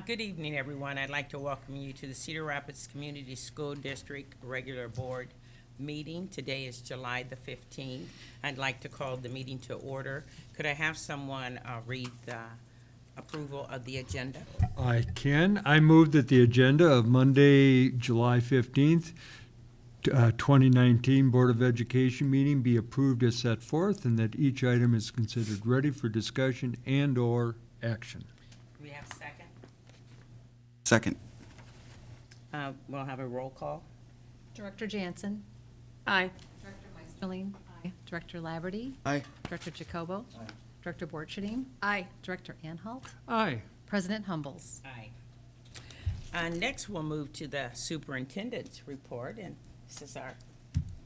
Good evening, everyone. I'd like to welcome you to the Cedar Rapids Community School District Regular Board meeting. Today is July the 15th. I'd like to call the meeting to order. Could I have someone read the approval of the agenda? I can. I move that the agenda of Monday, July 15th, 2019 Board of Education meeting be approved as set forth, and that each item is considered ready for discussion and/or action. Do we have a second? Second. We'll have a roll call. Director Jansen. Aye. Director Meisterling. Aye. Director Laverty. Aye. Director Jacobo. Aye. Director Borcherding. Aye. Director Anhalt. Aye. President Humbles. Aye. Next, we'll move to the Superintendent's Report, and this is our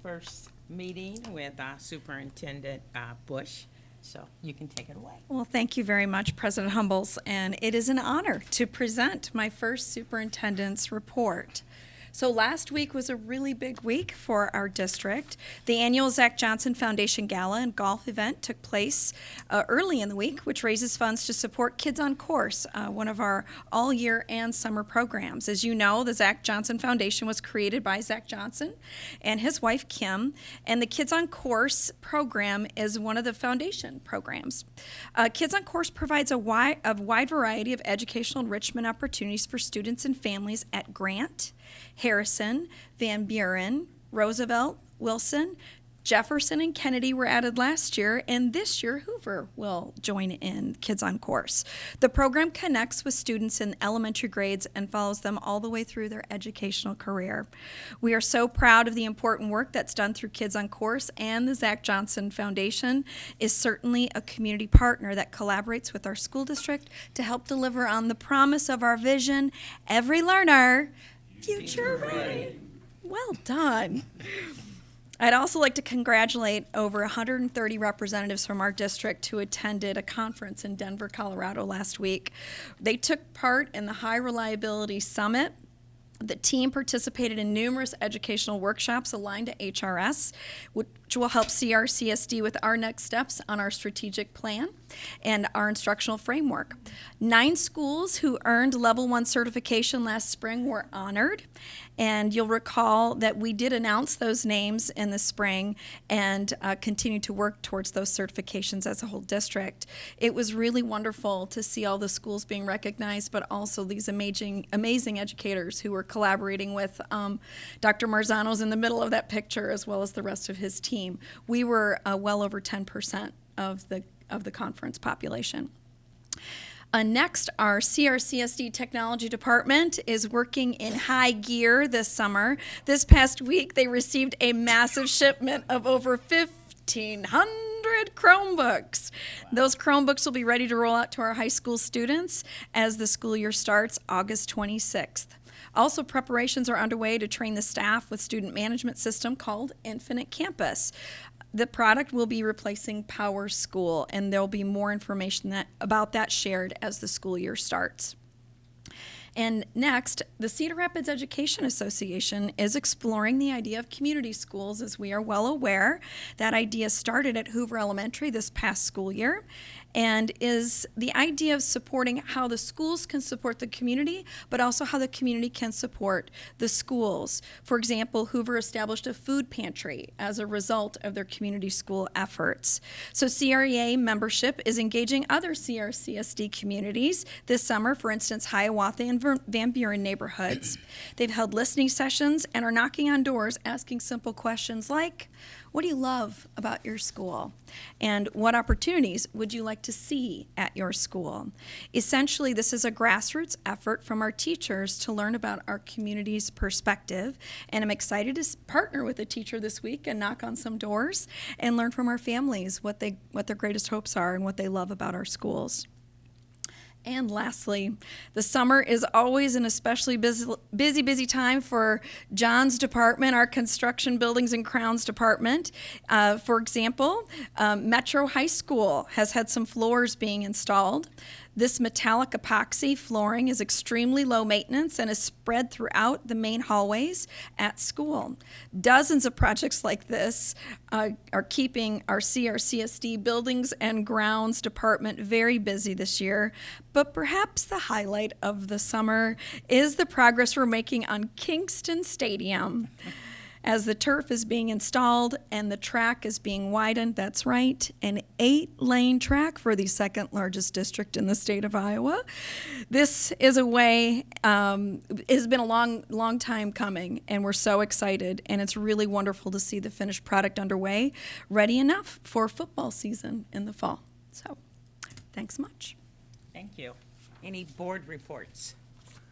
first meeting with Superintendent Bush, so you can take it away. Well, thank you very much, President Humbles, and it is an honor to present my first superintendent's report. So last week was a really big week for our district. The annual Zach Johnson Foundation Gala and golf event took place early in the week, which raises funds to support Kids on Course, one of our all-year and summer programs. As you know, the Zach Johnson Foundation was created by Zach Johnson and his wife, Kim, and the Kids on Course program is one of the foundation programs. Kids on Course provides a wide variety of educational enrichment opportunities for students and families at Grant, Harrison, Van Buren, Roosevelt, Wilson, Jefferson, and Kennedy were added last year, and this year Hoover will join in Kids on Course. The program connects with students in elementary grades and follows them all the way through their educational career. We are so proud of the important work that's done through Kids on Course, and the Zach Johnson Foundation is certainly a community partner that collaborates with our school district to help deliver on the promise of our vision, every learner, future ready. Well done. I'd also like to congratulate over 130 representatives from our district who attended a conference in Denver, Colorado last week. They took part in the High Reliability Summit. The team participated in numerous educational workshops aligned to HRS, which will help CRCSD with our next steps on our strategic plan and our instructional framework. 9 schools who earned Level 1 certification last spring were honored, and you'll recall that we did announce those names in the spring and continue to work towards those certifications as a whole district. It was really wonderful to see all the schools being recognized, but also these amazing educators who were collaborating with Dr. Marzano's in the middle of that picture, as well as the rest of his team. We were well over 10% of the conference population. Next, our CRCSD Technology Department is working in high gear this summer. This past week, they received a massive shipment of over 1,500 Chromebooks. Those Chromebooks will be ready to roll out to our high school students as the school year starts August 26th. Also, preparations are underway to train the staff with student management system called Infinite Campus. The product will be replacing Power School, and there will be more information about that shared as the school year starts. And next, the Cedar Rapids Education Association is exploring the idea of community schools. As we are well aware, that idea started at Hoover Elementary this past school year, and is the idea of supporting how the schools can support the community, but also how the community can support the schools. For example, Hoover established a food pantry as a result of their community school efforts. So CREA membership is engaging other CRCSD communities this summer, for instance, Hiawatha and Van Buren neighborhoods. They've held listening sessions and are knocking on doors asking simple questions like, what do you love about your school? And what opportunities would you like to see at your school? Essentially, this is a grassroots effort from our teachers to learn about our community's perspective. And I'm excited to partner with a teacher this week and knock on some doors and learn from our families what their greatest hopes are and what they love about our schools. And lastly, the summer is always an especially busy time for John's department, our construction buildings and crowns department. For example, Metro High School has had some floors being installed. This metallic epoxy flooring is extremely low maintenance and is spread throughout the main hallways at school. Dozens of projects like this are keeping our CRCSD buildings and grounds department very busy this year. But perhaps the highlight of the summer is the progress we're making on Kingston Stadium. As the turf is being installed and the track is being widened, that's right, an 8-lane track for the second largest district in the state of Iowa. This is a way, it has been a long time coming, and we're so excited, and it's really wonderful to see the finished product underway, ready enough for football season in the fall. So, thanks much. Thank you. Any board reports?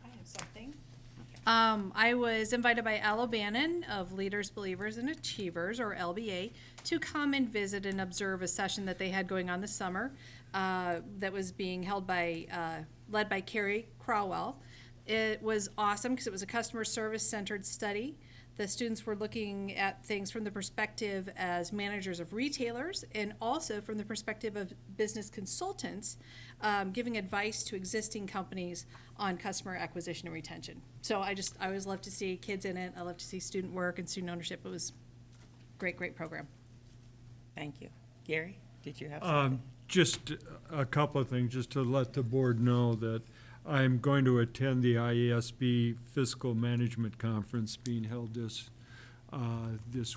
I have something. I was invited by Al O'Bannon of Leaders, Believers, and Achievers, or LBA, to come and visit and observe a session that they had going on this summer that was being held by, led by Carrie Crowell. It was awesome because it was a customer service-centered study. The students were looking at things from the perspective as managers of retailers and also from the perspective of business consultants, giving advice to existing companies on customer acquisition and retention. So I always love to see kids in it. I love to see student work and student ownership. It was great program. Thank you. Gary, did you have something? Just a couple of things, just to let the board know that I'm going to attend the IASB Fiscal Management Conference being held this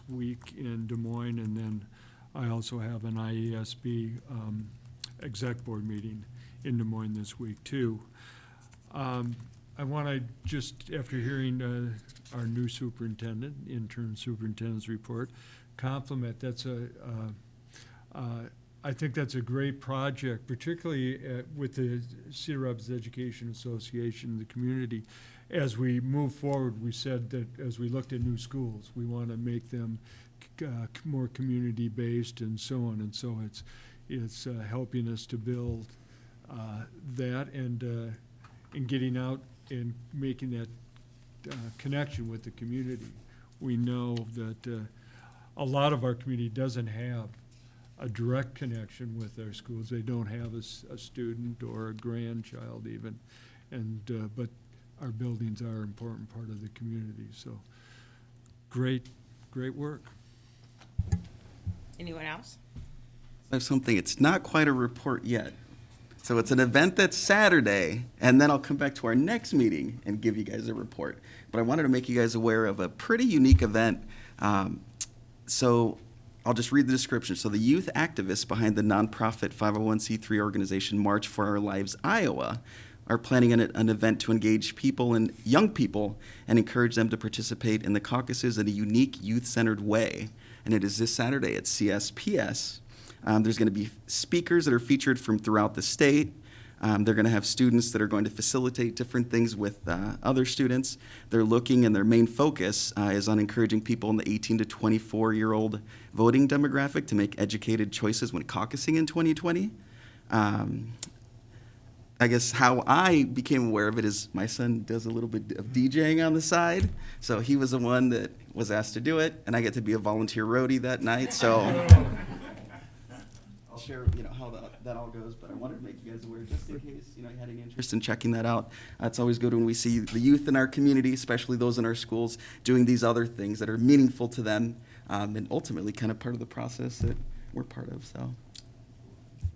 week in Des Moines, and then I also have an IASB exec board meeting in Des Moines this week too. I want to just, after hearing our new superintendent, interim superintendent's report, compliment. I think that's a great project, particularly with the Cedar Rapids Education Association, the community. As we move forward, we said that as we looked at new schools, we want to make them more community-based and so on. And so it's helping us to build that and getting out and making that connection with the community. We know that a lot of our community doesn't have a direct connection with their schools. They don't have a student or a grandchild even, but our buildings are an important part of the community. So great work. Anyone else? I have something, it's not quite a report yet. So it's an event that's Saturday, and then I'll come back to our next meeting and give you guys a report. But I wanted to make you guys aware of a pretty unique event. So I'll just read the description. So the youth activists behind the nonprofit 501c3 organization March for Our Lives Iowa are planning an event to engage people and young people and encourage them to participate in the caucuses in a unique youth-centered way. And it is this Saturday at CSPS. There's going to be speakers that are featured from throughout the state. They're going to have students that are going to facilitate different things with other students. They're looking, and their main focus is on encouraging people in the 18 to 24-year-old voting demographic to make educated choices when caucusing in 2020. I guess how I became aware of it is my son does a little bit of DJing on the side. So he was the one that was asked to do it, and I get to be a volunteer roadie that night. So I'll share, how that all goes, but I wanted to make you guys aware just in case, you had any interest in checking that out. It's always good when we see the youth in our community, especially those in our schools, doing these other things that are meaningful to them, and ultimately kind of part of the process that we're part of, so.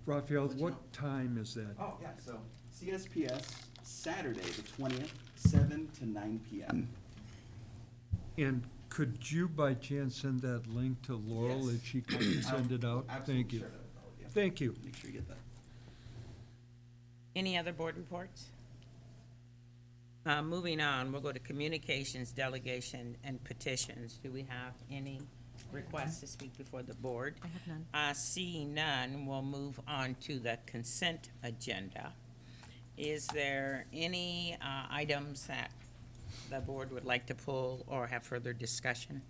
Raphael, what time is that? Oh, yeah, so CSPS, Saturday, the 20th, 7 to 9 p.m. And could you by chance send that link to Laurel Yes. if she can send it out? Thank you. Share that with all of you. Thank you. Make sure you get that. Any other board reports? Moving on, we'll go to communications, delegation, and petitions. Do we have any requests to speak before the board? I have none. Seeing none, we'll move on to the consent agenda. Is there any items that the board would like to pull or have further discussion?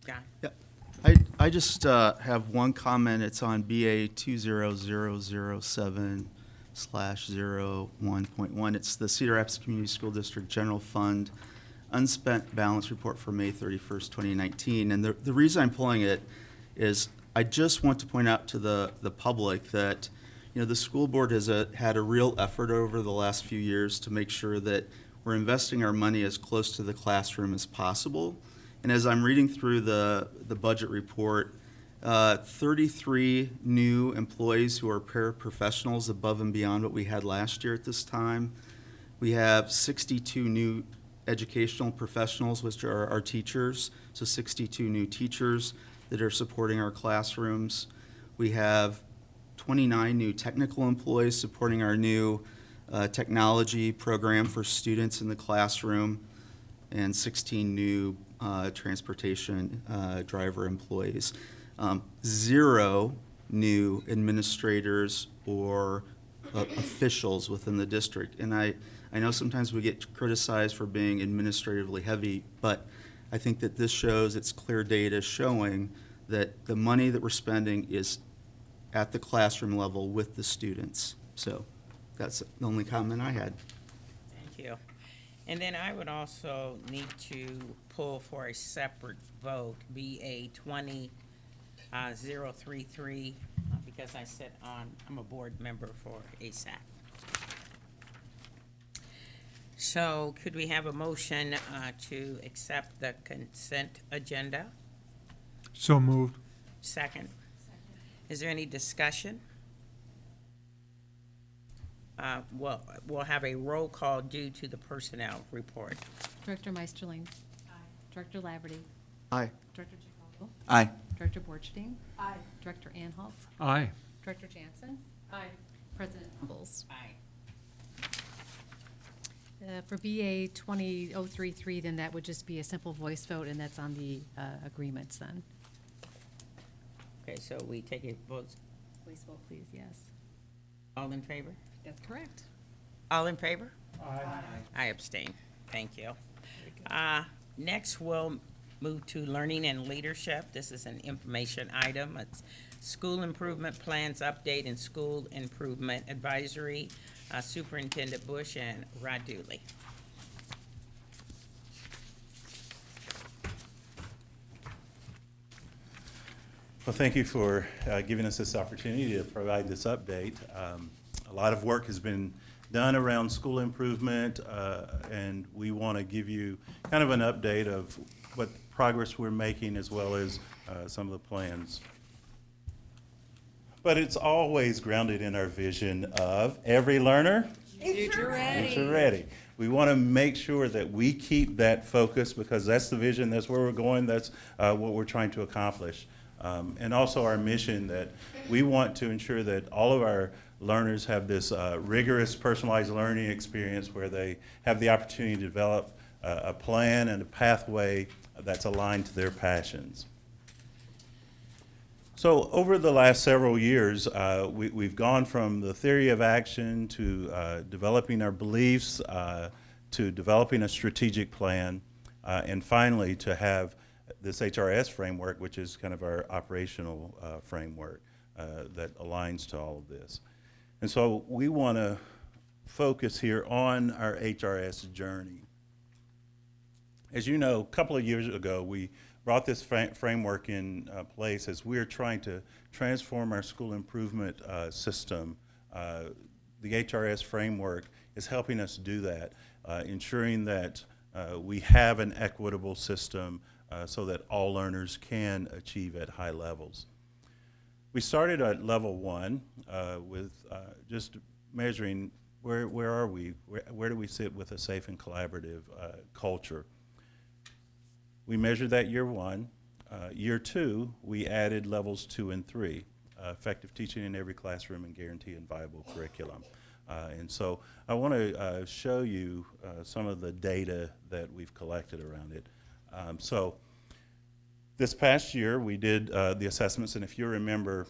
John? Yeah, I just have one comment. It's on BA 20007/01.1. It's the Cedar Rapids Community School District General Fund Unspent Balance Report for May 31st, 2019. And the reason I'm pulling it is I just want to point out to the public that, You know, the school board has had a real effort over the last few years to make sure that we're investing our money as close to the classroom as possible. And as I'm reading through the budget report, 33 new employees who are paraprofessionals above and beyond what we had last year at this time. We have 62 new educational professionals, which are our teachers, so 62 new teachers that are supporting our classrooms. We have 29 new technical employees supporting our new technology program for students in the classroom, and 16 new transportation driver employees. 0 new administrators or officials within the district. And I know sometimes we get criticized for being administratively heavy, but I think that this shows, it's clear data showing that the money that we're spending is at the classroom level with the students. So that's the only comment I had. Thank you. And then I would also need to pull for a separate vote, BA 20-033, because I'm a board member for ASAP. So could we have a motion to accept the consent agenda? So moved. Second. Is there any discussion? We'll have a roll call due to the personnel report. Director Meisterling. Director Laverty. Aye. Director Jacobo. Aye. Director Borcherding. Aye. Director Anhalt. Aye. Director Jansen. Aye. President Humbles. Aye. For BA 20033, then that would just be a simple voice vote, and that's on the agreements then. Okay, so we take a vote. Voice vote, please, yes. All in favor? That's correct. All in favor? Aye. I abstain. Thank you. Next, we'll move to learning and leadership. This is an information item. It's school improvement plans update and school improvement advisory. Superintendent Bush and Rod Dooley. Well, thank you for giving us this opportunity to provide this update. A lot of work has been done around school improvement, and we want to give you kind of an update of what progress we're making as well as some of the plans. But it's always grounded in our vision of every learner. Future ready. Future ready. We want to make sure that we keep that focus because that's the vision, that's where we're going, that's what we're trying to accomplish. And also our mission that we want to ensure that all of our learners have this rigorous personalized learning experience where they have the opportunity to develop a plan and a pathway that's aligned to their passions. So over the last several years, we've gone from the theory of action to developing our beliefs, to developing a strategic plan, and finally to have this HRS framework, which is kind of our operational framework that aligns to all of this. And so we want to focus here on our HRS journey. As you know, a couple of years ago, we brought this framework in place as we're trying to transform our school improvement system. The HRS framework is helping us do that, ensuring that we have an equitable system so that all learners can achieve at high levels. We started at level 1 with just measuring where are we, where do we sit with a safe and collaborative culture. We measured that year 1. Year 2, we added levels 2 and 3, effective teaching in every classroom and guarantee and viable curriculum. And so I want to show you some of the data that we've collected around it. So this past year, we did the assessments, and if you remember,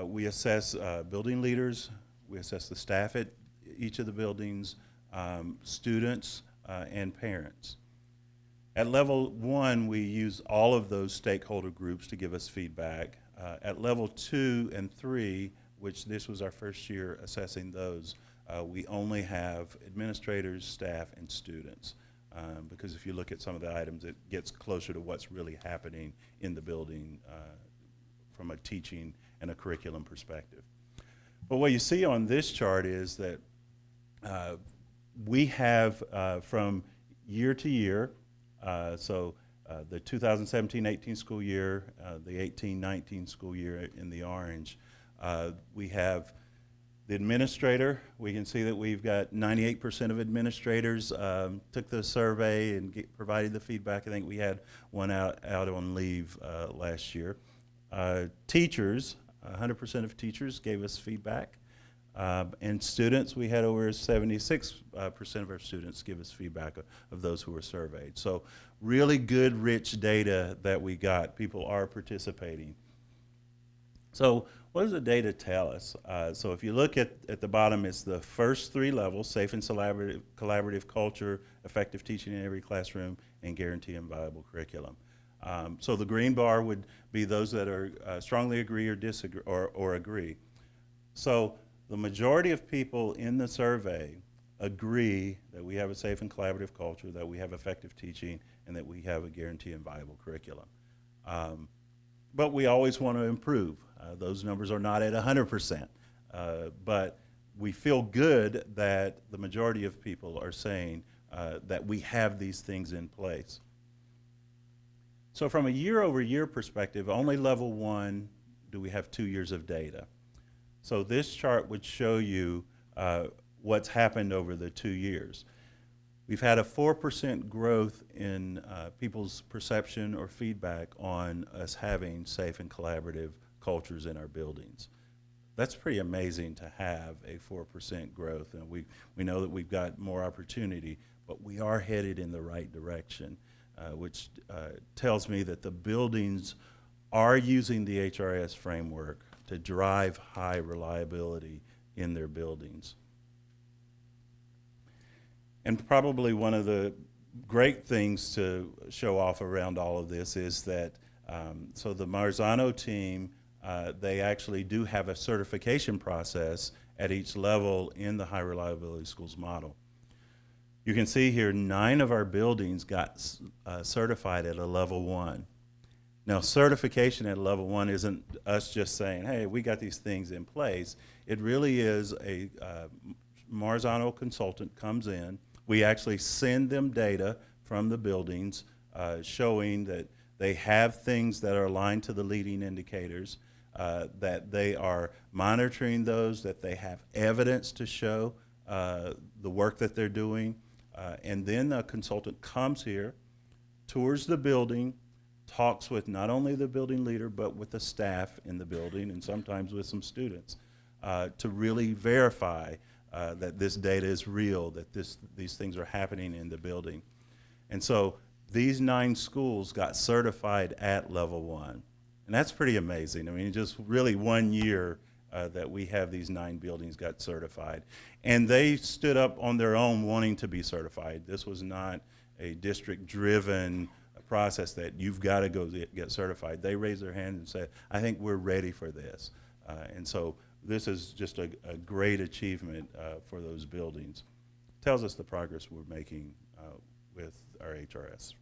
we assess building leaders, we assess the staff at each of the buildings, students, and parents. At level 1, we use all of those stakeholder groups to give us feedback. At level 2 and 3, which this was our first year assessing those, we only have administrators, staff, and students. Because if you look at some of the items, it gets closer to what's really happening in the building from a teaching and a curriculum perspective. But what you see on this chart is that we have from year to year, the 2017-18 school year, the 18-19 school year in the orange, we have the administrator. We can see that we've got 98% of administrators took the survey and provided the feedback. I think we had one out on leave last year. Teachers, 100% of teachers gave us feedback. And students, we had over 76% of our students give us feedback of those who were surveyed. So really good, rich data that we got. People are participating. So what does the data tell us? So if you look at the bottom, it's the first three levels: safe and collaborative culture, effective teaching in every classroom, and guarantee and viable curriculum. So the green bar would be those that are strongly agree or disagree or agree. So the majority of people in the survey agree that we have a safe and collaborative culture, that we have effective teaching, and that we have a guarantee and viable curriculum. But we always want to improve. Those numbers are not at 100%, but we feel good that the majority of people are saying that we have these things in place. So from a year-over-year perspective, only level 1 do we have 2 years of data. So this chart would show you what's happened over the 2 years. We've had a 4% growth in people's perception or feedback on us having safe and collaborative cultures in our buildings. That's pretty amazing to have a 4% growth, and we know that we've got more opportunity, but we are headed in the right direction, which tells me that the buildings are using the HRS framework to drive high reliability in their buildings. And probably one of the great things to show off around all of this is that, so the Marzano team, they actually do have a certification process at each level in the high reliability schools model. You can see here 9 of our buildings got certified at a level 1. Now, certification at level 1 isn't us just saying, hey, we got these things in place. It really is a Marzano consultant comes in. We actually send them data from the buildings showing that they have things that are aligned to the leading indicators, that they are monitoring those, that they have evidence to show the work that they're doing. And then the consultant comes here, tours the building, talks with not only the building leader, but with the staff in the building, and sometimes with some students, to really verify that this data is real, that these things are happening in the building. And so these 9 schools got certified at level 1. And that's pretty amazing. I mean, just really 1 year that we have these 9 buildings got certified. And they stood up on their own wanting to be certified. This was not a district-driven process that you've got to go get certified. They raised their hand and said, I think we're ready for this. And so this is just a great achievement for those buildings. Tells us the progress we're making with our HRS.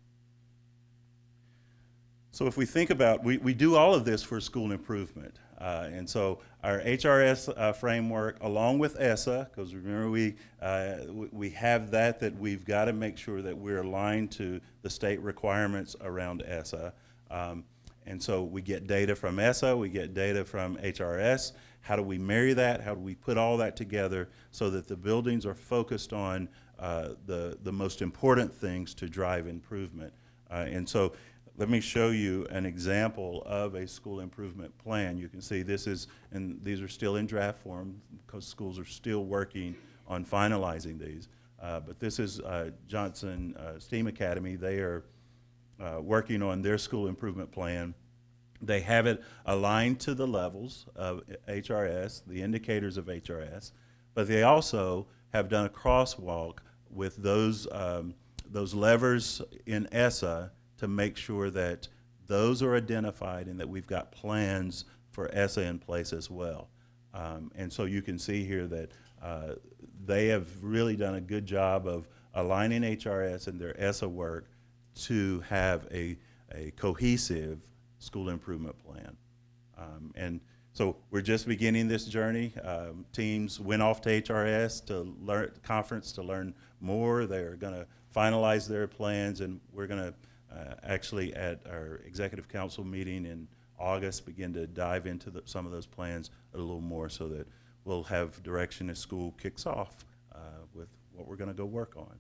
So if we think about, we do all of this for school improvement. And so our HRS framework, along with ESSA, because remember we have that we've got to make sure that we're aligned to the state requirements around ESSA. And so we get data from ESSA, we get data from HRS. How do we marry that? How do we put all that together so that the buildings are focused on the most important things to drive improvement? And so let me show you an example of a school improvement plan. You can see this is, and these are still in draft form because schools are still working on finalizing these. But this is Johnson STEAM Academy. They are working on their school improvement plan. They have it aligned to the levels of HRS, the indicators of HRS, but they also have done a crosswalk with those levers in ESSA to make sure that those are identified and that we've got plans for ESSA in place as well. And so you can see here that they have really done a good job of aligning HRS and their ESSA work to have a cohesive school improvement plan. And So we're just beginning this journey. Teams went off to HRS to learn conference to learn more. They're going to finalize their plans, and we're going to actually at our executive council meeting in August begin to dive into some of those plans a little more, so that we'll have direction as school kicks off with what we're going to go work on.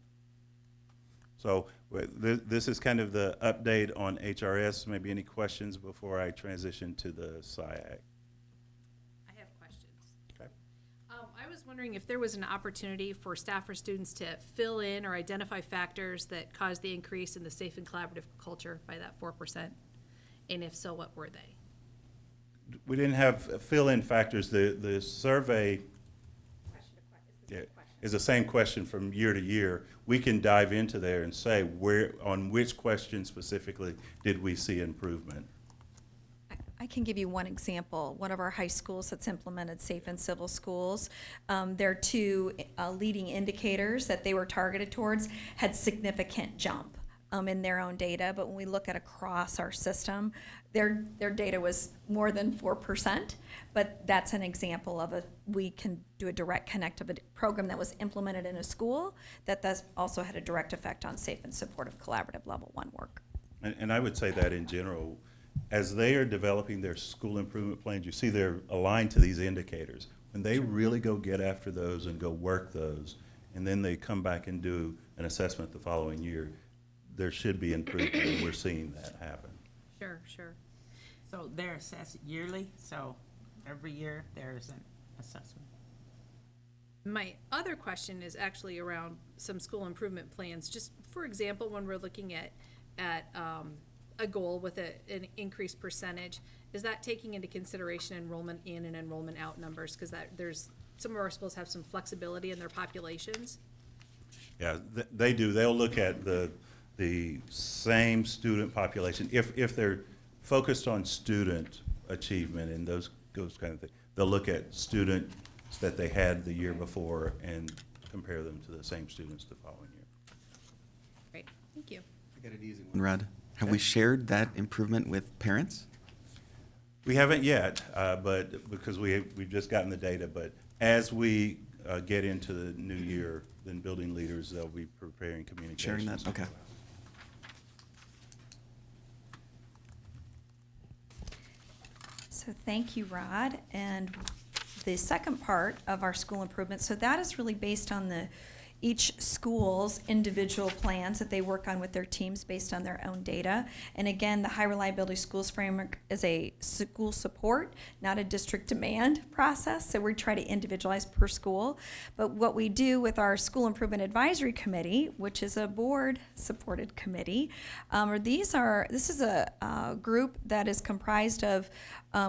So this is kind of the update on HRS. Maybe any questions before I transition to the SIAC? I have questions. Okay. I was wondering if there was an opportunity for staff or students to fill in or identify factors that caused the increase in the safe and collaborative culture by that 4%, and if so, what were they? We didn't have fill-in factors. The survey is the same question from year to year. We can dive into there and say on which question specifically did we see improvement. I can give you one example. One of our high schools that's implemented safe and civil schools, their two leading indicators that they were targeted towards had significant jump in their own data. But when we look at across our system, their data was more than 4%. But that's an example of we can do a direct connect of a program that was implemented in a school that also had a direct effect on safe and supportive collaborative level 1 work. And I would say that in general, as they are developing their school improvement plans, you see they're aligned to these indicators. When they really go get after those and go work those, and then they come back and do an assessment the following year, there should be improvement, and we're seeing that happen. Sure, sure. So they're assessed yearly, so every year there's an assessment. My other question is actually around some school improvement plans. Just for example, when we're looking at a goal with an increased percentage, is that taking into consideration enrollment in and enrollment out numbers? Because there's some of our schools have some flexibility in their populations. Yeah, they do. They'll look at the same student population. If they're focused on student achievement and those kind of things, they'll look at students that they had the year before and compare them to the same students the following year. Great, thank you. I got an easy one. Rod, have we shared that improvement with parents? We haven't yet, but because we've just gotten the data. But as we get into the new year, then building leaders, they'll be preparing communications. Sharing that? Okay. So thank you, Rod. And the second part of our school improvement, so that is really based on each school's individual plans that they work on with their teams based on their own data. And again, the High Reliability Schools Framework is a school support, not a district demand process. So we try to individualize per school. But what we do with our School Improvement Advisory Committee, which is a board-supported committee, this is a group that is comprised of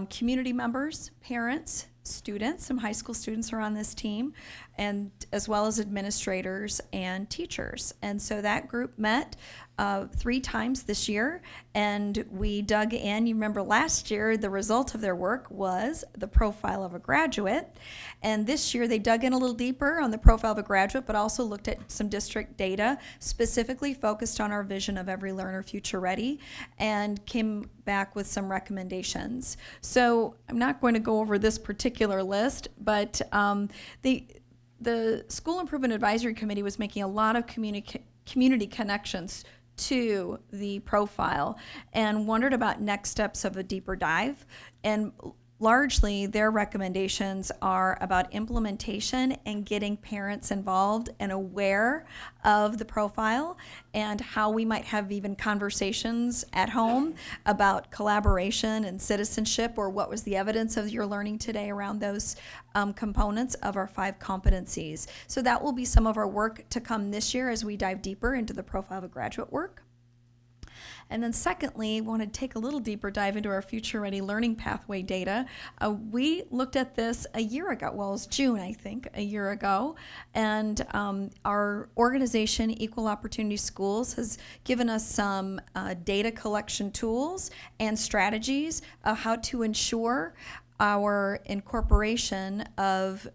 community members, parents, students. Some high school students are on this team, and as well as administrators and teachers. And so that group met 3 times this year, and we dug in. You remember last year, the result of their work was the profile of a graduate. And this year, they dug in a little deeper on the profile of a graduate, but also looked at some district data, specifically focused on our vision of every learner future ready, and came back with some recommendations. So I'm not going to go over this particular list, but the School Improvement Advisory Committee was making a lot of community connections to the profile and wondered about next steps of a deeper dive. And largely, their recommendations are about implementation and getting parents involved and aware of the profile, and how we might have even conversations at home about collaboration and citizenship, or what was the evidence of your learning today around those components of our 5 competencies. So that will be some of our work to come this year as we dive deeper into the profile of a graduate work. And then secondly, want to take a little deeper dive into our Future Ready Learning Pathway data. We looked at this a year ago. Well, it was June, I think, a year ago. And our organization, Equal Opportunity Schools, has given us some data collection tools and strategies of how to ensure our incorporation of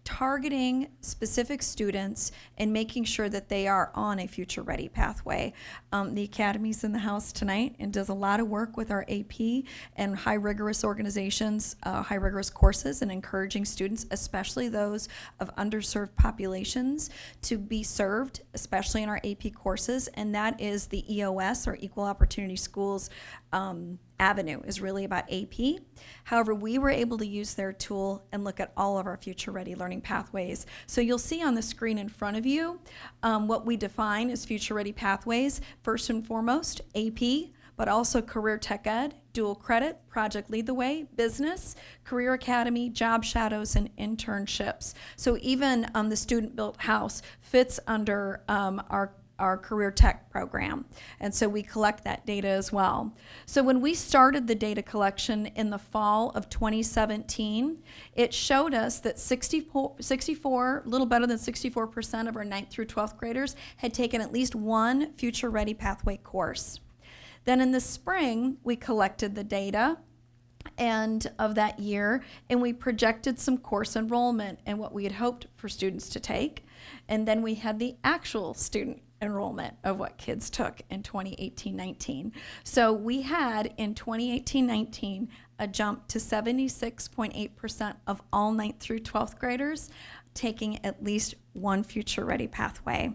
targeting specific students and making sure that they are on a future ready pathway. The Academy's in the house tonight and does a lot of work with our AP and high rigorous organizations, high rigorous courses, and encouraging students, especially those of underserved populations, to be served, especially in our AP courses, and that is the EOS, or Equal Opportunity Schools avenue, is really about AP. However, we were able to use their tool and look at all of our future ready learning pathways. So you'll see on the screen in front of you what we define as future ready pathways. First and foremost, AP, but also career tech ed, dual credit, Project Lead the Way, business, career academy, job shadows, and internships. So even the student built house fits under our career tech program. And so we collect that data as well. So when we started the data collection in the fall of 2017, it showed us that 64, a little better than 64% of our 9th through 12th graders had taken at least one Future Ready Pathway course. Then in the spring, we collected the data of that year, and we projected some course enrollment and what we had hoped for students to take. And then we had the actual student enrollment of what kids took in 2018-19. So we had in 2018-19 a jump to 76.8% of all 9th through 12th graders taking at least one Future Ready pathway.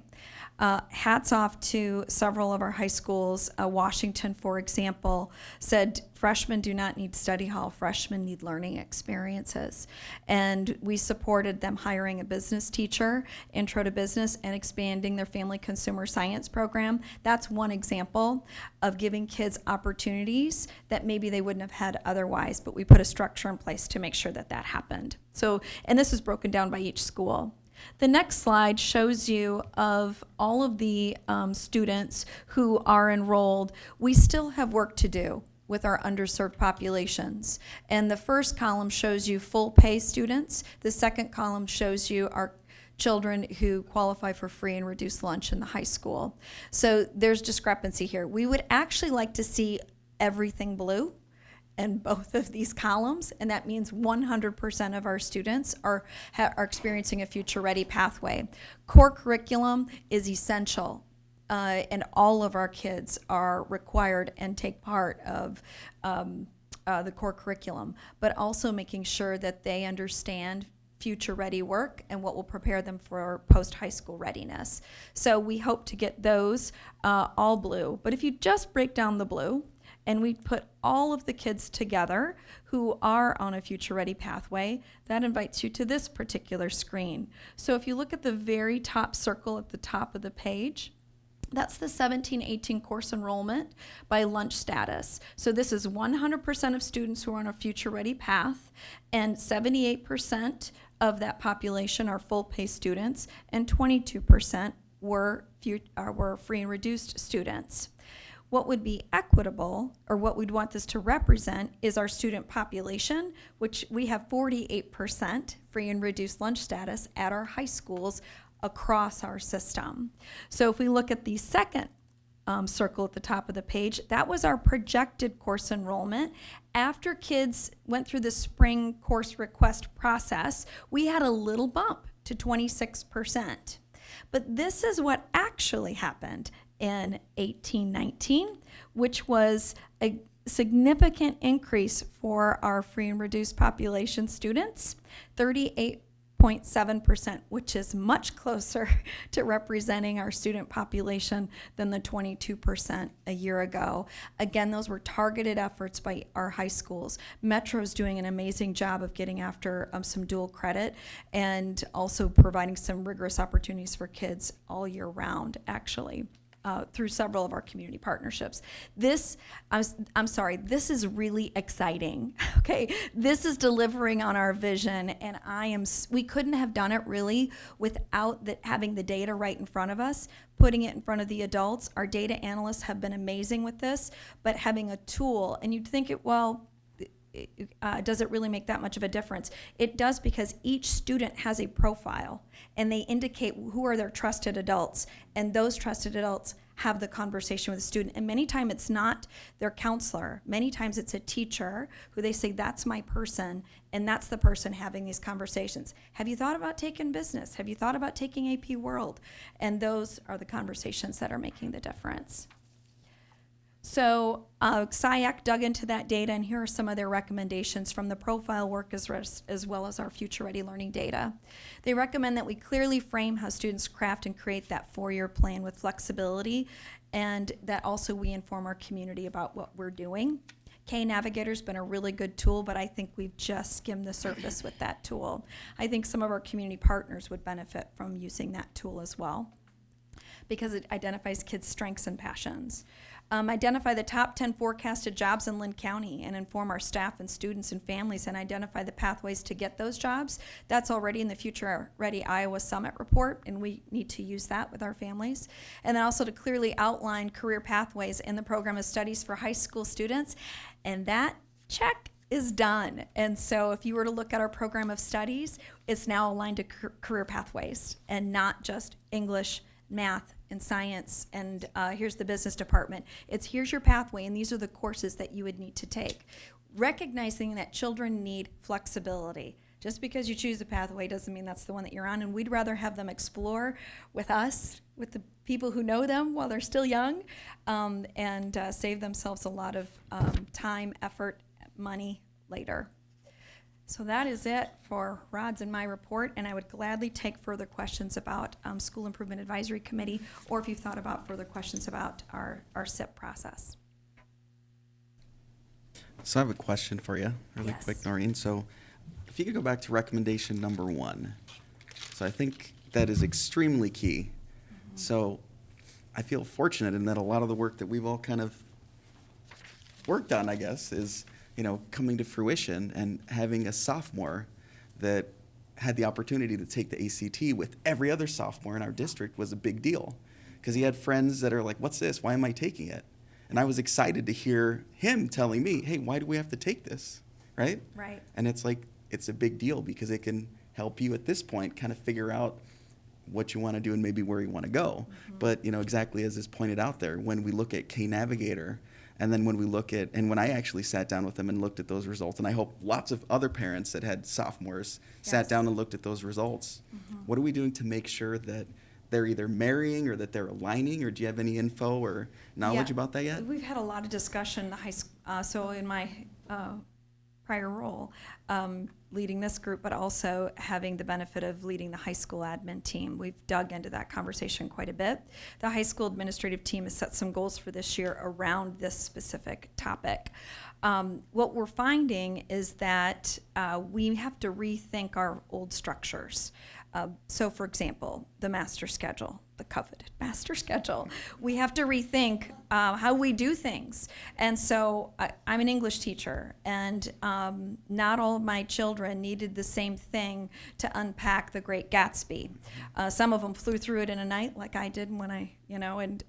Hats off to several of our high schools. Washington, for example, said freshmen do not need study hall, freshmen need learning experiences. And we supported them hiring a business teacher, intro to business, and expanding their family consumer science program. That's one example of giving kids opportunities that maybe they wouldn't have had otherwise, but we put a structure in place to make sure that that happened. So, and this is broken down by each school. The next slide shows you of all of the students who are enrolled. We still have work to do with our underserved populations. And the first column shows you full pay students. The second column shows you our children who qualify for free and reduced lunch in the high school. So there's discrepancy here. We would actually like to see everything blue in both of these columns, and that means 100% of our students are experiencing a Future Ready pathway. Core curriculum is essential, and all of our kids are required and take part of the core curriculum, but also making sure that they understand future ready work and what will prepare them for post-high school readiness. So we hope to get those all blue, but if you just break down the blue, and we put all of the kids together who are on a Future Ready pathway, that invites you to this particular screen. So if you look at the very top circle at the top of the page, that's the 17-18 course enrollment by lunch status. So this is 100% of students who are on a Future Ready path, and 78% of that population are full pay students, and 22% were free and reduced students. What would be equitable, or what we'd want this to represent, is our student population, which we have 48% free and reduced lunch status at our high schools across our system. So if we look at the second circle at the top of the page, that was our projected course enrollment. After kids went through the spring course request process, we had a little bump to 26%. But this is what actually happened in 18-19, which was a significant increase for our free and reduced population students, 38.7%, which is much closer to representing our student population than the 22% a year ago. Again, those were targeted efforts by our high schools. Metro's doing an amazing job of getting after some dual credit and also providing some rigorous opportunities for kids all year round, actually. Through several of our community partnerships. This is really exciting, okay? This is delivering on our vision, and we couldn't have done it really without having the data right in front of us, putting it in front of the adults. Our data analysts have been amazing with this, but having a tool, and you'd think does it really make that much of a difference? It does, because each student has a profile and they indicate who are their trusted adults, and those trusted adults have the conversation with the student. And many times it's not their counselor. Many times it's a teacher who they say, that's my person, and that's the person having these conversations. Have you thought about taking business? Have you thought about taking AP World? And those are the conversations that are making the difference. So SIAC dug into that data, and here are some of their recommendations from the profile work as well as our future ready learning data. They recommend that we clearly frame how students craft and create that 4-year plan with flexibility, and that also we inform our community about what we're doing. K-Navigator's been a really good tool, but I think we've just skimmed the surface with that tool. I think some of our community partners would benefit from using that tool as well, because it identifies kids' strengths and passions. Identify the top 10 forecasted jobs in Lynn County and inform our staff and students and families and identify the pathways to get those jobs. That's already in the Future Ready Iowa Summit report, and we need to use that with our families. And then also to clearly outline career pathways in the program of studies for high school students. And that check is done. And so if you were to look at our program of studies, it's now aligned to career pathways and not just English, math, and science, and here's the business department. It's here's your pathway, and these are the courses that you would need to take. Recognizing that children need flexibility. Just because you choose a pathway doesn't mean that's the one that you're on, and we'd rather have them explore with us, with the people who know them while they're still young, and save themselves a lot of time, effort, money later. So that is it for Rod's and my report, and I would gladly take further questions about School Improvement Advisory Committee, or if you've thought about further questions about our SIP process. So I have a question for you, really Yes. quick, Noreen. So if you could go back to recommendation number 1. So I think that is extremely key. So I feel fortunate in that a lot of the work that we've all kind of worked on, I guess, is coming to fruition, and having a sophomore that had the opportunity to take the ACT with every other sophomore in our district was a big deal, because he had friends that are like, what's this? Why am I taking it? And I was excited to hear him telling me, hey, why do we have to take this, right? Right. And it's like, it's a big deal because it can help you at this point kind of figure out what you want to do and maybe where you want to go. But, exactly as is pointed out there, when we look at K-Navigator, and then when we look at, and when I actually sat down with them and looked at those results, and I hope lots of other parents that had sophomores sat Yes. down and looked at those results, what are we doing to make sure that they're either marrying or that they're aligning, or do you have any info or knowledge Yeah. about that yet? We've had a lot of discussion in the high school, so in my prior role, leading this group, but also having the benefit of leading the high school admin team. We've dug into that conversation quite a bit. The high school administrative team has set some goals for this year around this specific topic. What we're finding is that we have to rethink our old structures. So, for example, the master schedule, the coveted master schedule. We have to rethink how we do things. And so I'm an English teacher, and not all of my children needed the same thing to unpack The Great Gatsby. Some of them flew through it in a night, like I did when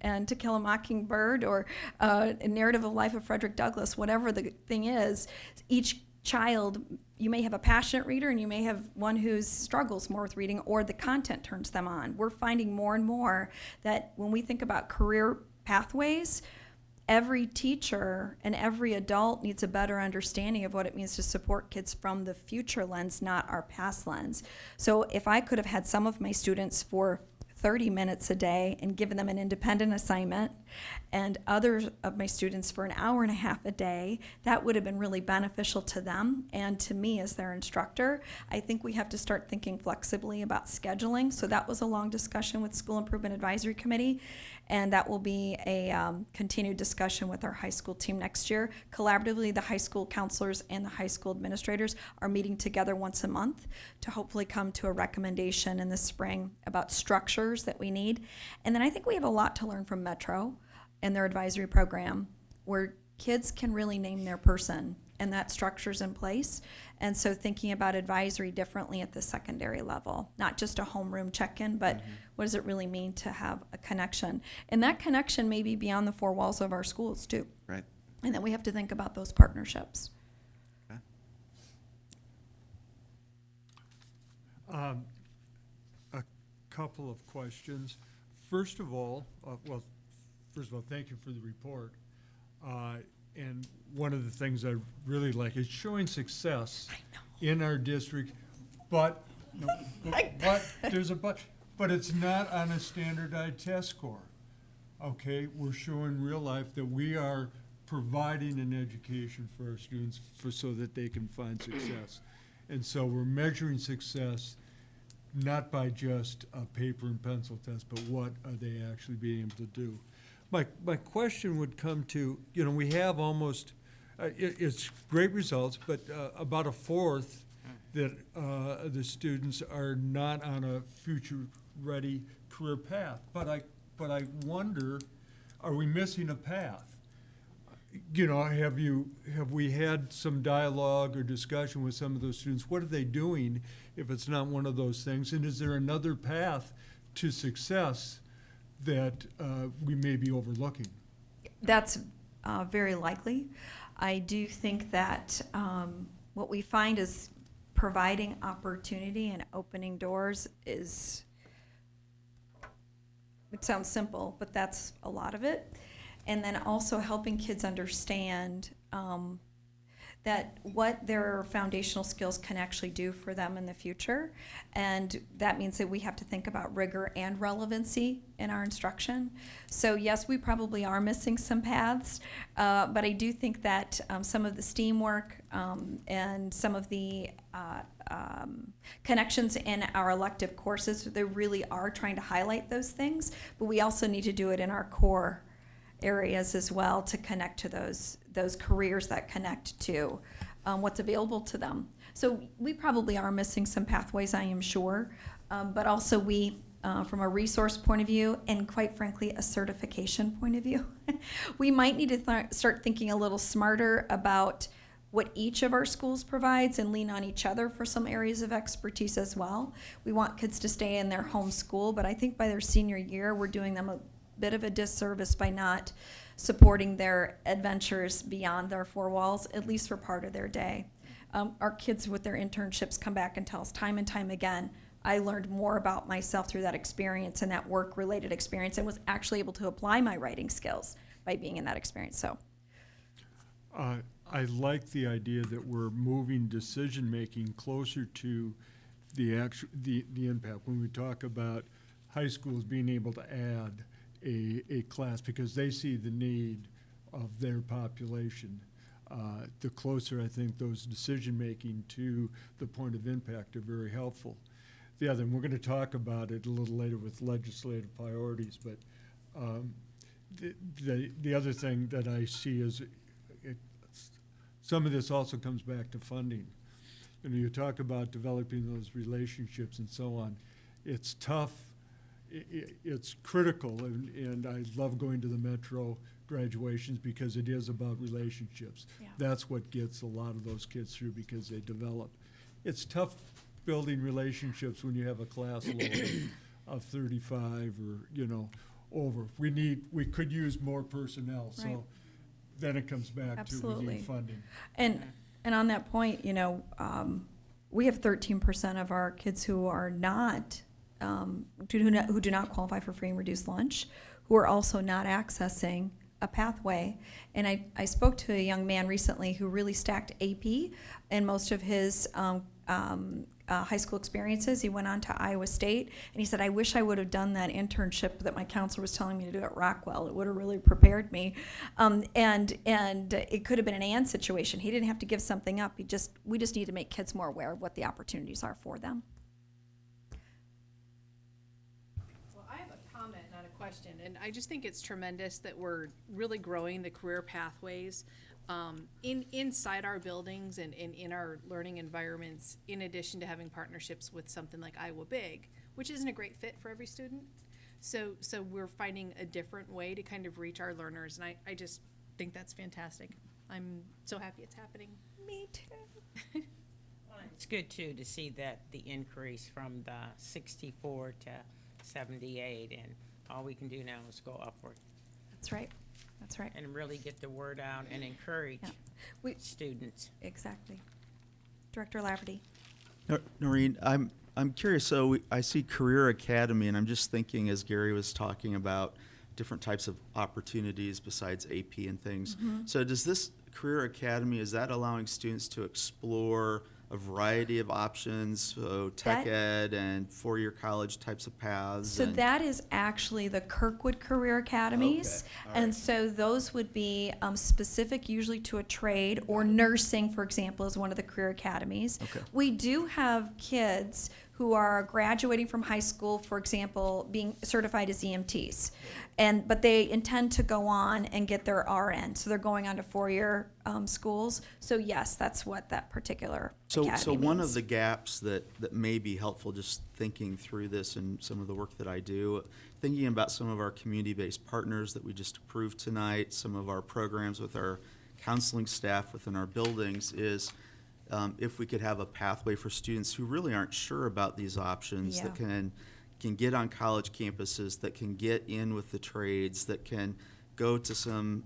and To Kill a Mockingbird, or A Narrative of Life of Frederick Douglass, whatever the thing is, each child, you may have a passionate reader and you may have one who struggles more with reading, or the content turns them on. We're finding more and more that when we think about career pathways, every teacher and every adult needs a better understanding of what it means to support kids from the future lens, not our past lens. So if I could have had some of my students for 30 minutes a day and given them an independent assignment, and others of my students for an hour and a half a day, that would have been really beneficial to them and to me as their instructor. I think we have to start thinking flexibly about scheduling. So that was a long discussion with School Improvement Advisory Committee, and that will be a continued discussion with our high school team next year. Collaboratively, the high school counselors and the high school administrators are meeting together once a month to hopefully come to a recommendation in the spring about structures that we need. And then I think we have a lot to learn from Metro and their advisory program, where kids can really name their person, and that structure's in place. And so thinking about advisory differently at the secondary level, not just a homeroom check-in, but what does it really mean to have a connection? And that connection may be beyond the four walls of our schools too. Right. And then we have to think about those partnerships. Okay. A couple of questions. First of all, first of all, thank you for the report. And one of the things I really like is showing success in our district, but, there's a but it's not on a standardized test score. Okay, we're showing real life that we are providing an education for our students so that they can find success. And so we're measuring success not by just a paper and pencil test, but what are they actually being able to do. My question would come to, we have almost, it's great results, but about a fourth that the students are not on a future-ready career path. But I wonder, are we missing a path? Have we had some dialogue or discussion with some of those students? What are they doing if it's not one of those things? And is there another path to success that we may be overlooking? That's very likely. I do think that what we find is providing opportunity and opening doors is, it sounds simple, but that's a lot of it. And then also helping kids understand that what their foundational skills can actually do for them in the future. And that means that we have to think about rigor and relevancy in our instruction. So yes, we probably are missing some paths, but I do think that some of the STEAM work and some of the connections in our elective courses, they really are trying to highlight those things, but we also need to do it in our core areas as well to connect to those careers that connect to what's available to them. So we probably are missing some pathways, I am sure, but also we, from a resource point of view and quite frankly a certification point of view, we might need to start thinking a little smarter about what each of our schools provides and lean on each other for some areas of expertise as well. We want kids to stay in their home school, but I think by their senior year we're doing them a bit of a disservice by not supporting their adventures beyond their four walls, at least for part of their day. Our kids with their internships come back and tell us time and time again, I learned more about myself through that experience and that work-related experience and was actually able to apply my writing skills by being in that experience. So, I like the idea that we're moving decision-making closer to the impact. When we talk about high schools being able to add a class because they see the need of their population, the closer I think those decision-making to the point of impact are very helpful. The other, and we're going to talk about it a little later with legislative priorities, but the other thing that I see is some of this also comes back to funding. You talk about developing those relationships and so on. It's tough. It's critical, and I love going to the Metro graduations because it is about relationships. Yeah. That's what gets a lot of those kids through because they develop. It's tough building relationships when you have a class load of 35 or, over. We could use more personnel, Right. so then it comes back to we Absolutely. need funding. and on that point, we have 13% of our kids who are not who do not qualify for free and reduced lunch, who are also not accessing a pathway. And I spoke to a young man recently who really stacked AP in most of his high school experiences. He went on to Iowa State, and he said, I wish I would have done that internship that my counselor was telling me to do at Rockwell. It would have really prepared me. And it could have been an and situation. He didn't have to give something up. We just need to make kids more aware of what the opportunities are for them. Well, I have a comment, not a question, and I just think it's tremendous that we're really growing the career pathways inside our buildings and in our learning environments, in addition to having partnerships with something like Iowa Big, which isn't a great fit for every student. So we're finding a different way to kind of reach our learners, and I just think that's fantastic. I'm so happy it's happening. Me too. It's good, too, to see that the increase from the 64 to 78, and all we can do now is go upward That's right. That's right. and really get the word out and encourage Yeah. students. Exactly. Director Lafferty. Noreen, I'm curious. So I see Career Academy, and I'm just thinking as Gary was talking about different types of opportunities besides AP and things. So does this Career Academy, is that allowing students to explore a variety of options, so tech That- ed and four-year college types of paths? So and- that is actually the Kirkwood Career Academies. Okay, all And right. so those would be specific usually to a trade, or nursing, for example, is one of the career academies. Okay. We do have kids who are graduating from high school, for example, being certified as EMTs. But they intend to go on and get their RN, so they're going on to four-year schools. So yes, that's what that particular So academy one means. of the gaps that may be helpful, just thinking through this and some of the work that I do, thinking about some of our community-based partners that we just approved tonight, some of our programs with our counseling staff within our buildings, is if we could have a pathway for students who really aren't sure about these options, that Yeah. can get on college campuses, that can get in with the trades, that can go to some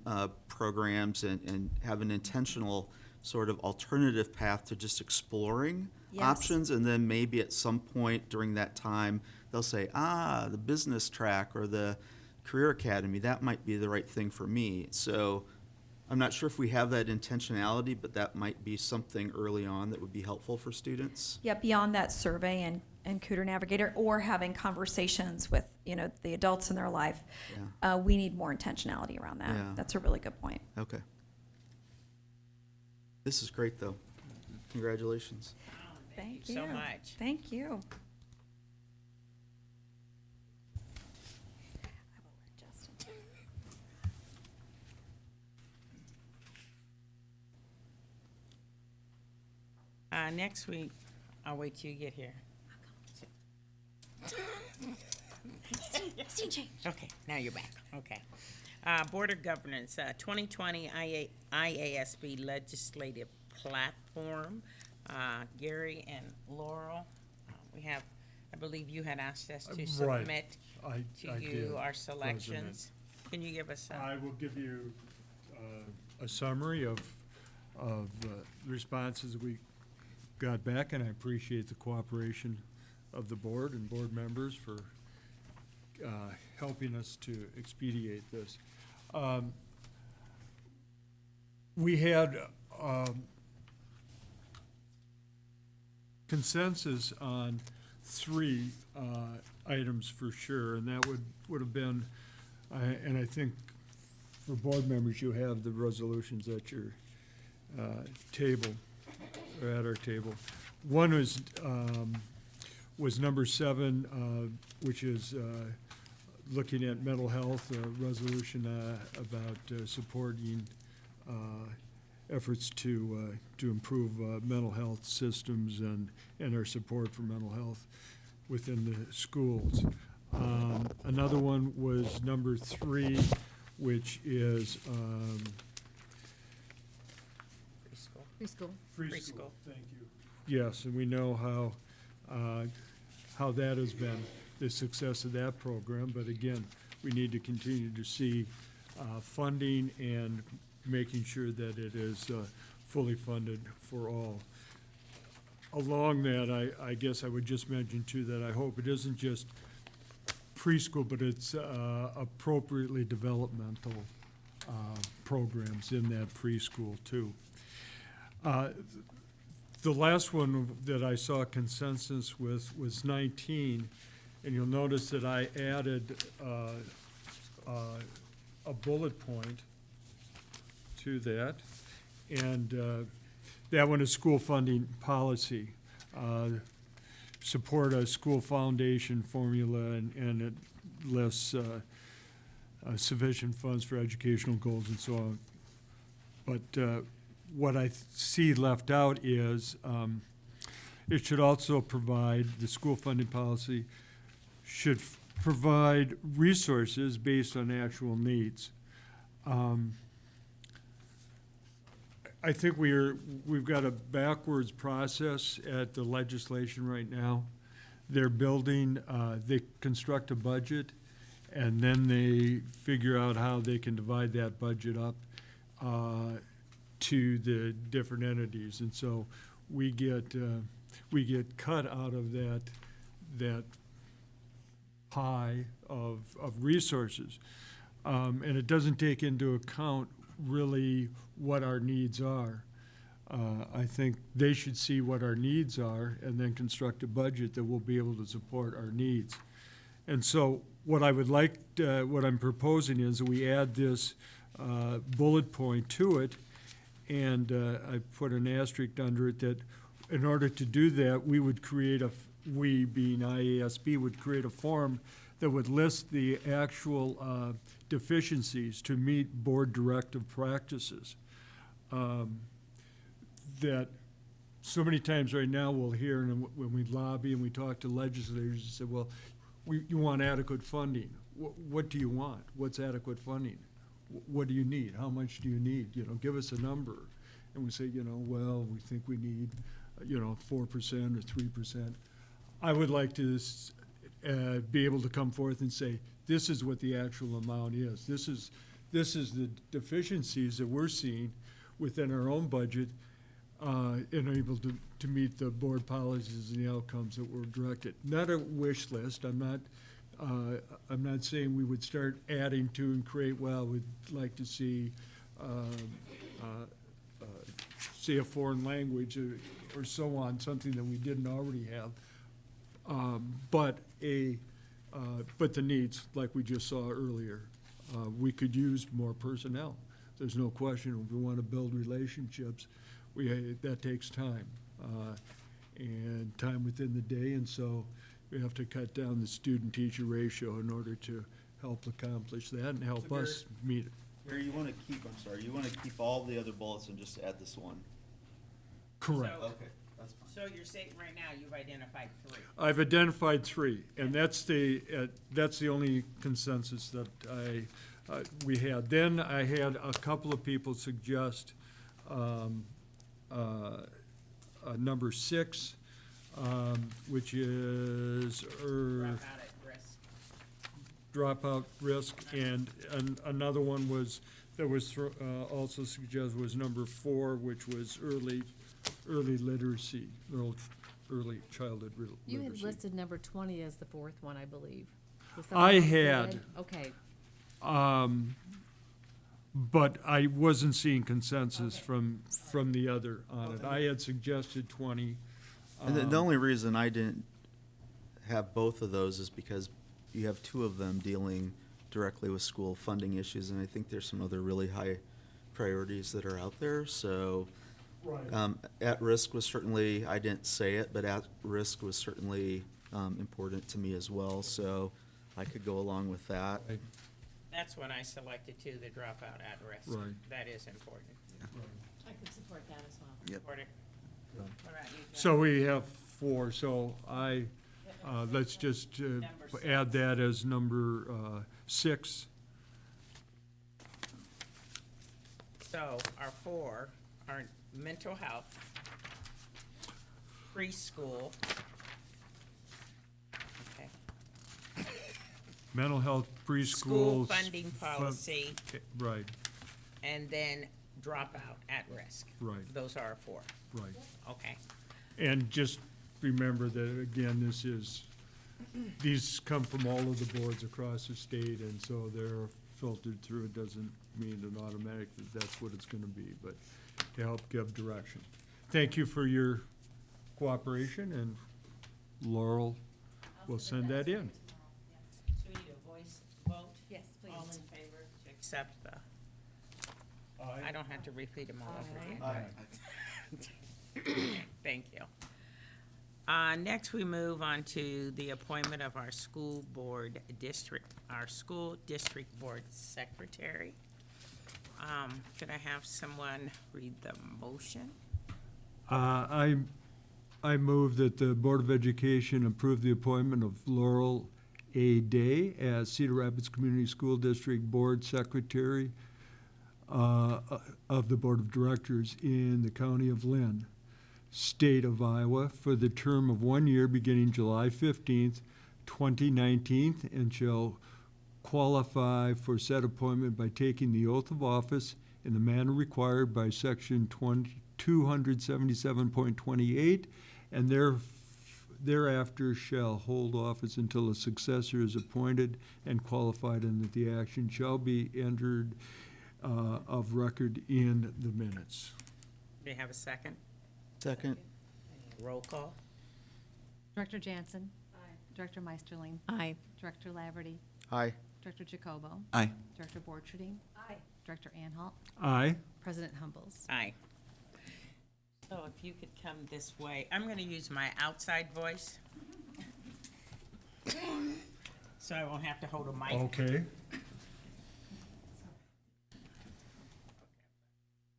programs and have an intentional sort of alternative path to just exploring Yes. options. And then maybe at some point during that time, they'll say, the business track or the career academy, that might be the right thing for me. So I'm not sure if we have that intentionality, but that might be something early on that would be helpful for students. Yeah, beyond that survey and Cooter Navigator, or having conversations with, the adults in their life, we need more intentionality around that. Yeah. That's a really good point. Okay. This is great, though. Congratulations. Thank you so much. Thank you. Next week, I'll wait till you get here. Okay, now you're back, okay. Board of Governance, 2020 IASB Legislative Platform. Gary and Laurel, we have, I believe you had asked us to Right. submit I to did, you our President. selections. Can you give us I will give you a summary of the responses we got back, and I appreciate the cooperation of the board and board members for helping us to expedite this. We had consensus on three items for sure, and that would have been, and I think for board members, you have the resolutions at your table, or at our table. One was number 7, which is looking at mental health, a resolution about supporting efforts to improve mental health systems and our support for mental health within the schools. Another one was number 3, which is Preschool. Preschool. Preschool. Thank you. Yes, and we know how that has been, the success of that program, but again, we need to continue to see funding and making sure that it is fully funded for all. Along that, I guess I would just mention too that I hope it isn't just preschool, but it's appropriately developmental programs in that preschool too. The last one that I saw consensus with was 19, and you'll notice that I added a bullet point to that, and that one is school funding policy. Support a school foundation formula, and it lists sufficient funds for educational goals and so on. But what I see left out is it should also provide, the school funding policy should provide resources based on actual needs. I think we've got a backwards process at the legislation right now. They're building, they construct a budget, and then they figure out how they can divide that budget up to the different entities. And so we get cut out of that pie of resources. And it doesn't take into account really what our needs are. I think they should see what our needs are and then construct a budget that will be able to support our needs. And so what I would like, what I'm proposing is that we add this bullet point to it, and I put an asterisk under it that in order to do that, we would create we being IASB, would create a form that would list the actual deficiencies to meet board directive practices. That so many times right now we'll hear, and when we lobby and we talk to legislators, they say, well, you want adequate funding. What do you want? What's adequate funding? What do you need? How much do you need? Give us a number. And we say, well, we think we need, 4% or 3%. I would like to be able to come forth and say, this is what the actual amount is. This is the deficiencies that we're seeing within our own budget, and able to meet the board policies and the outcomes that were directed. Not a wish list. I'm not saying we would start adding to and create. Well, we'd like to see a foreign language or so on, something that we didn't already have. But the needs, like we just saw earlier, we could use more personnel. There's no question. If we want to build relationships, that takes time, and time within the day, and so we have to cut down the student-teacher ratio in order to help accomplish that and help us meet it. Gary, you want to keep all the other bullets and just add this one? Correct. So- Okay, that's fine. So you're saying right now you've identified 3. I've identified 3, and that's the only consensus that we had. Then I had a couple of people suggest number 6, which is Dropout at risk. dropout risk, and another one also suggested was number 4, which was early literacy, early childhood literacy. You had listed number 20 as the 4th one, I believe. Was I someone else had. did? Okay. But I wasn't seeing consensus from the other on it. I had suggested 20. And the only reason I didn't have both of those is because you have 2 of them dealing directly with school funding issues, and I think there's some other really high priorities that are out there, so. Right. At risk was certainly, I didn't say it, but at risk was certainly important to me as well, so I could go along with that. Right. That's what I selected too, the dropout at risk. Right. That is important. I could support that as well. Yep. Support it. Right. What about you, John? So we have 4, so let's just Number 6. add that as number 6. So our 4 are mental health, preschool. Okay. Mental health, preschool. School funding policy, Right, and then dropout at risk. Right. Those are our 4. right. Okay. And just remember that, again, these come from all of the boards across the state, and so they're filtered through. It doesn't mean an automatic that that's what it's gonna be, but to help give direction. Thank you for your cooperation, and Laurel will send that in. So we need a voice vote? Yes, please. All in favor to accept the, I don't have to repeat them all over again. Thank you. Next, we move on to the appointment of our school district board secretary. Could I have someone read the motion? I move that the Board of Education approve the appointment of Laurel A. Day as Cedar Rapids Community School District Board Secretary of the Board of Directors in the County of Lynn, State of Iowa, for the term of 1 year beginning July 15th, 2019, and shall qualify for said appointment by taking the oath of office in the manner required by Section 277.28, and thereafter shall hold office until a successor is appointed and qualified, and that the action shall be entered of record in the minutes. Do you have a second? Second. Roll call? Director Jansen. Aye. Director Meisterling. Aye. Director Laverty. Aye. Director Jacobo. Aye. Director Borcherding. Aye. Director Anhalt. Aye. President Humbles. Aye. So if you could come this way, I'm gonna use my outside voice. So I won't have to hold a mic. Okay.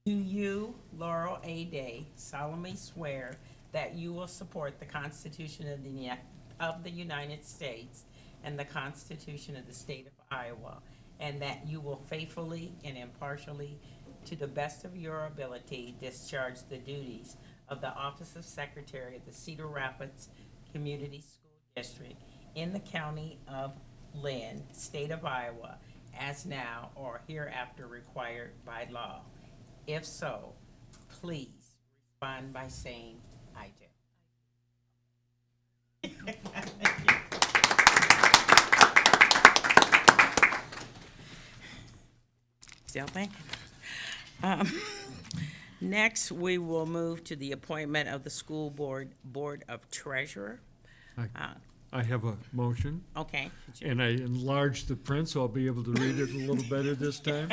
Do you, Laurel A. Day, solemnly swear that you will support the Constitution of the United States and the Constitution of the State of Iowa, and that you will faithfully and impartially, to the best of your ability, discharge the duties of the Office of Secretary of the Cedar Rapids Community School District in the County of Lynn, State of Iowa, as now or hereafter required by law? If so, please respond by saying, I do. Still thinking. Next, we will move to the appointment of the School Board of Treasurer. I have a motion, Okay. and I enlarged the print, so I'll be able to read it a little better this time.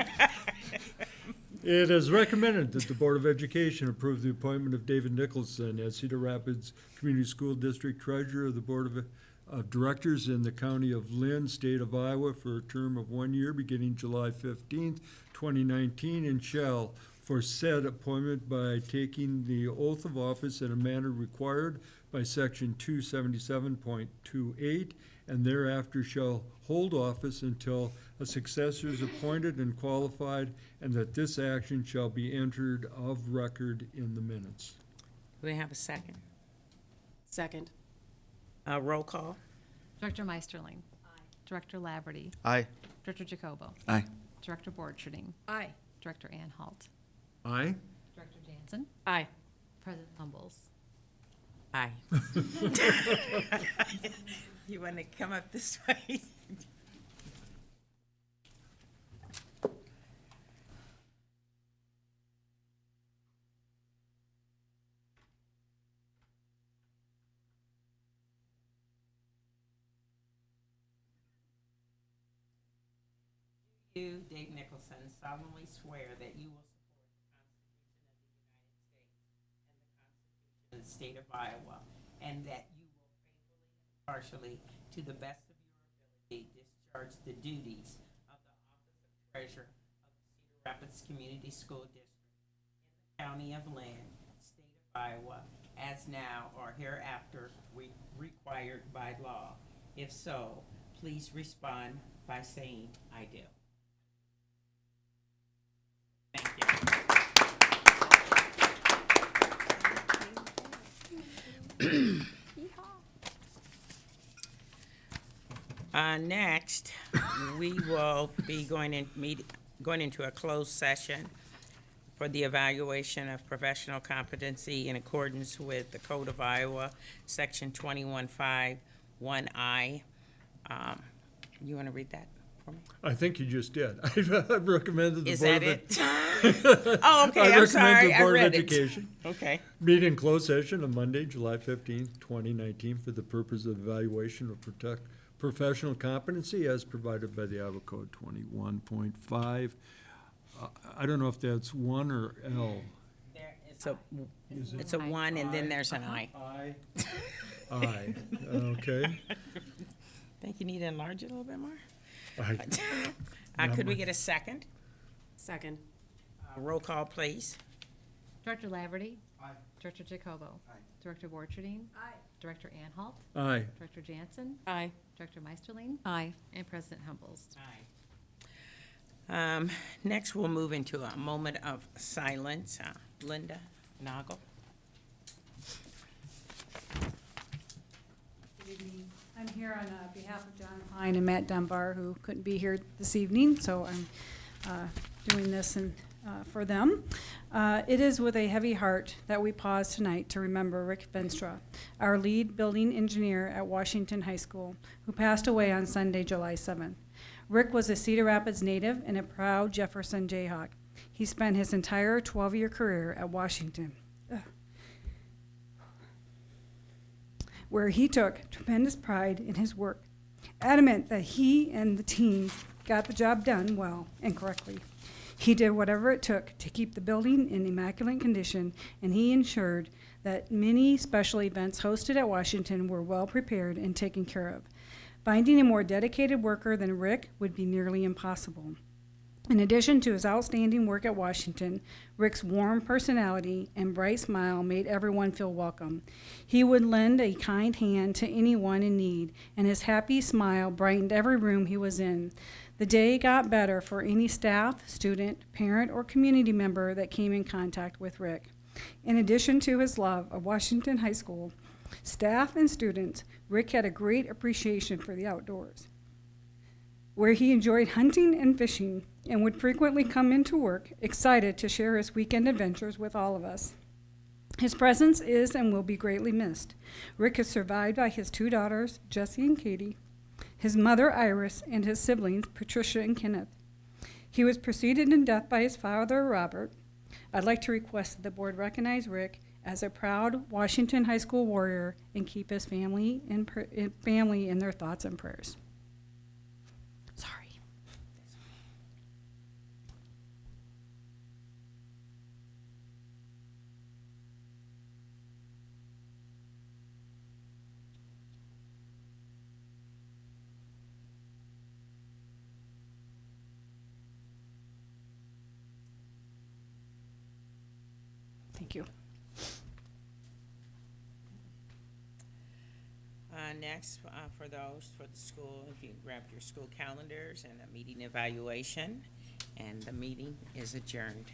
It is recommended that the Board of Education approve the appointment of David Nicholson as Cedar Rapids Community School District Treasurer of the Board of Directors in the County of Lynn, State of Iowa, for a term of 1 year beginning July 15th, 2019, and shall, for said appointment, by taking the oath of office in a manner required by Section 277.28, and thereafter shall hold office until a successor is appointed and qualified, and that this action shall be entered of record in the minutes. Do we have a second? Second. Roll call? Director Meisterling. Aye. Director Laverty. Aye. Director Jacobo. Aye. Director Borcherding. Aye. Director Anhalt. Aye? Director Jansen. Aye. President Humbles. Aye. You want to come up this way? You, Dave Nicholson, solemnly swear that you will support the Constitution of the United States and the Constitution of the State of Iowa, and that you will faithfully and impartially, to the best of your ability, discharge the duties of the Office of Treasurer of the Cedar Rapids Community School District in the County of Lynn, State of Iowa, as now or hereafter required by law. If so, please respond by saying, I do. Thank you. Next, we will be going into a closed session for the evaluation of professional competency in accordance with the Code of Iowa, Section 21.5.1I. You want to read that for me? I think you just did. I've recommended the Is Board that of it? Oh, okay, I'm sorry, I Board of read it. Education Okay. meet in closed session on Monday, July 15th, 2019, for the purpose of evaluation of professional competency as provided by the Iowa Code 21.5. I don't know if that's 1 or L. It's a 1 and then there's an I. I. Okay. Think you need to enlarge it a little bit more? I- Could we get a second? Second. Roll call, please. Director Laverty. Aye. Director Jacobo. Aye. Director Borcherding. Aye. Director Anhalt. Aye. Director Jansen. Aye. Director Meisterling. Aye. And President Humbles. Aye. Next, we'll move into a moment of silence. Linda Noggle. Good evening. I'm here on behalf of John Pine and Matt Dunbar, who couldn't be here this evening, so I'm doing this in for them. It is with a heavy heart that we pause tonight to remember Rick Venstra, our lead building engineer at Washington High School, who passed away on Sunday, July 7th. Rick was a Cedar Rapids native and a proud Jefferson Jayhawk. He spent his entire 12-year career at Washington, where he took tremendous pride in his work, adamant that he and the team got the job done well and correctly. He did whatever it took to keep the building in immaculate condition, and he ensured that many special events hosted at Washington were well prepared and taken care of. Finding a more dedicated worker than Rick would be nearly impossible. In addition to his outstanding work at Washington, Rick's warm personality and bright smile made everyone feel welcome. He would lend a kind hand to anyone in need, and his happy smile brightened every room he was in. The day got better for any staff, student, parent, or community member that came in contact with Rick. In addition to his love of Washington High School, staff and students, Rick had a great appreciation for the outdoors, where he enjoyed hunting and fishing and would frequently come into work excited to share his weekend adventures with all of us. His presence is and will be greatly missed. Rick is survived by his 2 daughters, Jessie and Katie, his mother, Iris, and his siblings, Patricia and Kenneth. He was preceded in death by his father, Robert. I'd like to request that the board recognize Rick as a proud Washington High School warrior and keep his family in their thoughts and prayers. Sorry. Thank you. Next, for those for the school, if you grab your school calendars and a meeting evaluation, and the meeting is adjourned.